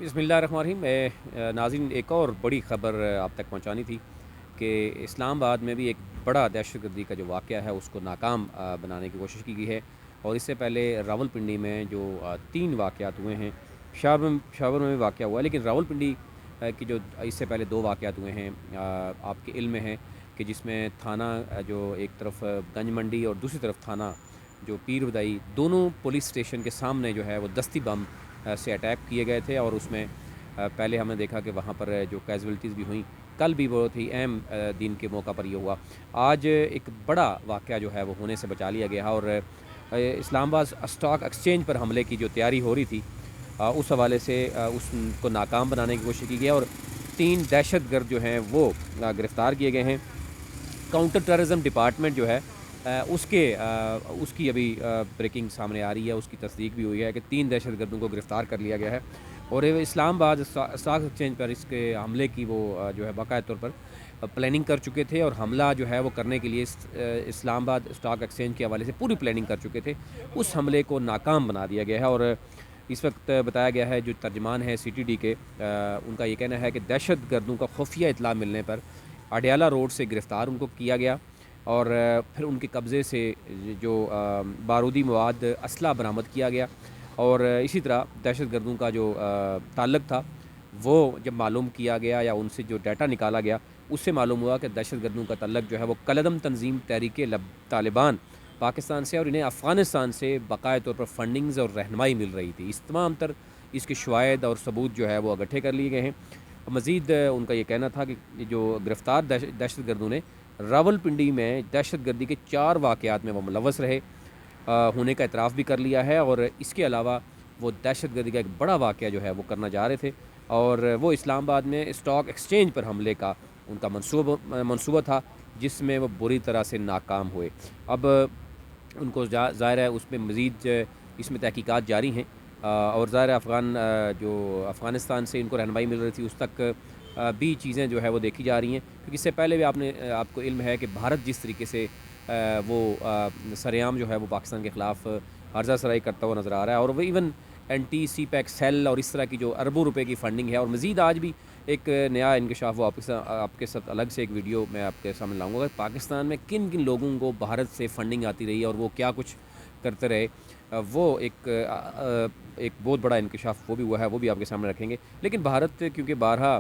بسم اللہ الرحمن الرحیم۔ ناظرین، ایک اور بڑی خبر آپ تک پہنچانی تھی کہ اسلام آباد میں بھی ایک بڑا دہشت گردی کا جو واقعہ ہے اس کو ناکام بنانے کی کوشش کی گئی ہے۔ اور اس سے پہلے راول پنڈی میں جو 3 واقعات ہوئے ہیں، شاور میں بھی واقعہ ہوا ہے، لیکن راول پنڈی کی جو اس سے پہلے 2 واقعات ہوئے ہیں آپ کے علم میں ہیں کہ جس میں تھانہ جو ایک طرف گنج منڈی اور دوسری طرف تھانہ جو پیر بدائی، دونوں پولیس اسٹیشن کے سامنے جو ہے وہ دستی بم سے اٹیک کیے گئے تھے۔ اور اس میں پہلے ہم نے دیکھا کہ وہاں پر جو کیزویلٹیز بھی ہوئیں، کل بھی بہت ہی اہم دن کے موقع پر یہ ہوا۔ آج ایک بڑا واقعہ جو ہے وہ ہونے سے بچا لیا گیا، اور اسلام آباد اسٹاک ایکسچینج پر حملے کی جو تیاری ہو رہی تھی اس حوالے سے اس کو ناکام بنانے کی کوشش کی گئی، اور 3 دہشت گرد جو ہیں وہ گرفتار کیے گئے ہیں۔ کاؤنٹر ٹیررزم ڈپارٹمنٹ جو ہے اس کی ابھی بریکنگ سامنے آ رہی ہے، اس کی تصدیق بھی ہوئی ہے کہ 3 دہشت گردوں کو گرفتار کر لیا گیا ہے، اور اسلام آباد اسٹاک ایکسچینج پر اس کے حملے کی وہ جو ہے باقاعدہ طور پر پلاننگ کر چکے تھے، اور حملہ جو ہے وہ کرنے کے لیے اسلام آباد اسٹاک ایکسچینج کے حوالے سے پوری پلاننگ کر چکے تھے۔ اس حملے کو ناکام بنا دیا گیا ہے، اور اس وقت بتایا گیا ہے جو ترجمان ہے سی ٹی ڈی کے، ان کا یہ کہنا ہے کہ دہشت گردوں کا خفیہ اطلاع ملنے پر اڈیالہ روڈ سے گرفتار ان کو کیا گیا، اور پھر ان کے قبضے سے جو بارودی مواد اسلحہ برآمد کیا گیا، اور اسی طرح دہشت گردوں کا جو تعلق تھا وہ جب معلوم کیا گیا یا ان سے جو ڈیٹا نکالا گیا اس سے معلوم ہوا کہ دہشت گردوں کا تعلق جو ہے وہ کالعدم تنظیم تحریک طالبان پاکستان سے، اور انہیں افغانستان سے باقاعدہ طور پر فنڈنگز اور رہنمائی مل رہی تھی۔ اس تمام تر اس کے شواہد اور ثبوت جو ہے وہ اکٹھے کر لیے گئے ہیں۔ مزید ان کا یہ کہنا تھا کہ جو گرفتار دہشت گردوں نے راول پنڈی میں دہشت گردی کے 4 واقعات میں وہ ملوث رہے ہونے کا اعتراف بھی کر لیا ہے، اور اس کے علاوہ وہ دہشت گردی کا ایک بڑا واقعہ جو ہے وہ کرنا چاہ رہے تھے، اور وہ اسلام آباد میں اسٹاک ایکسچینج پر حملے کا ان کا منصوبہ تھا، جس میں وہ بری طرح سے ناکام ہوئے۔ اب ان کو ظاہر ہے اس میں مزید اس میں تحقیقات جاری ہیں، اور ظاہر جو افغانستان سے ان کو رہنمائی مل رہی تھی اس تک بھی چیزیں جو ہے وہ دیکھی جا رہی ہیں، کیونکہ اس سے پہلے بھی آپ کو علم ہے کہ بھارت جس طریقے سے وہ سرعام جو ہے وہ پاکستان کے خلاف عرضہ سرائی کرتا ہوا نظر آ رہا ہے، اور وہ even N T C peak sale اور اس طرح کی جو اربوں روپے کی فنڈنگ ہے، اور مزید آج بھی ایک نیا انکشاف وہ آپ کے ساتھ الگ سے ایک ویڈیو میں آپ کے سامنے لاؤں گا کہ پاکستان میں کن کن لوگوں کو بھارت سے فنڈنگ آتی رہی ہے اور وہ کیا کچھ کرتے رہے، وہ ایک بہت بڑا انکشاف وہ بھی ہوا ہے، وہ بھی آپ کے سامنے رکھیں گے۔ لیکن بھارت کیونکہ بارہا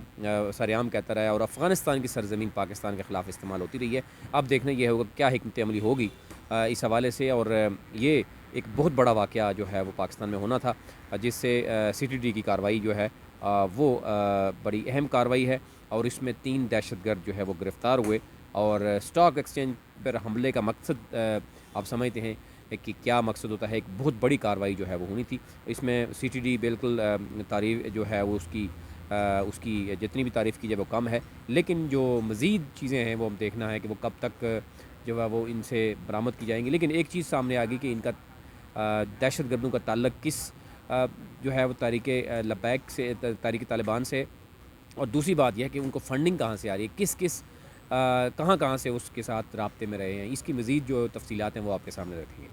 سرعام کہتا رہا ہے اور افغانستان کی سرزمین پاکستان کے خلاف استعمال ہوتی رہی ہے، اب دیکھنا یہ ہوگا کیا حکمت عملی ہوگی اس حوالے سے، اور یہ ایک بہت بڑا واقعہ جو ہے وہ پاکستان میں ہونا تھا، جس سے سی ٹی ڈی کی کارروائی جو ہے وہ بڑی اہم کارروائی ہے، اور اس میں 3 دہشت گرد جو ہے وہ گرفتار ہوئے، اور اسٹاک ایکسچینج پر حملے کا مقصد آپ سمجھتے ہیں کہ کیا مقصد ہوتا ہے، ایک بہت بڑی کارروائی جو ہے وہ ہونی تھی۔ اس میں سی ٹی ڈی بالکل تعریف جو ہے وہ اس کی جتنی بھی تعریف کی جائے وہ کم ہے، لیکن جو مزید چیزیں ہیں وہ ہم دیکھنا ہے کہ وہ کب تک جو ہے وہ ان سے برآمد کی جائیں گی۔ لیکن ایک چیز سامنے آ گئی کہ ان کا دہشت گردوں کا تعلق کس جو ہے وہ تحریک لبیک سے، تحریک طالبان سے، اور دوسری بات یہ ہے کہ ان کو فنڈنگ کہاں سے آ رہی ہے، کس کہاں سے اس کے ساتھ رابطے میں رہے ہیں، اس کی مزید جو تفصیلات ہیں وہ آپ کے سامنے رکھیں گے۔